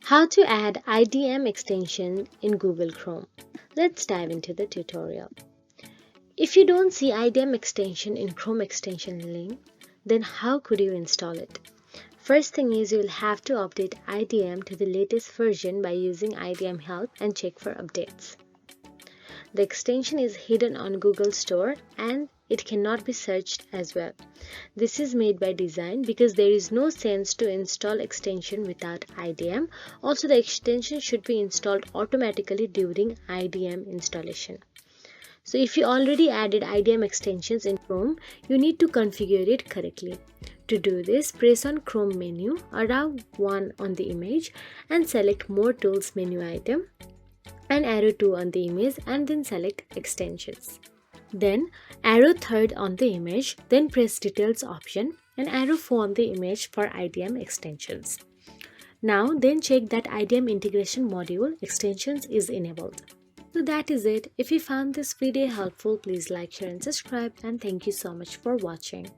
How to add IDM extension in Google Chrome. Let's dive into the tutorial. If you don't see IDM extension in Chrome extension link, then how could you install it? First thing is you will have to update IDM to the latest version by using IDM help and check for updates. The extension is hidden on Google Store and it cannot be searched as well. This is made by design because there is no sense to install extension without IDM. Also, the extension should be installed automatically during IDM installation. So if you already added IDM extensions in Chrome, you need to configure it correctly. To do this, press on Chrome menu, arrow 1 on the image and select More Tools menu item and arrow 2 on the image and then select Extensions. Then arrow 3rd on the image, then press Details option and arrow 4 on the image for IDM extensions. Now then check that IDM integration module extensions is enabled. So that is it. If you found this video helpful, please like, share and subscribe, and thank you so much for watching.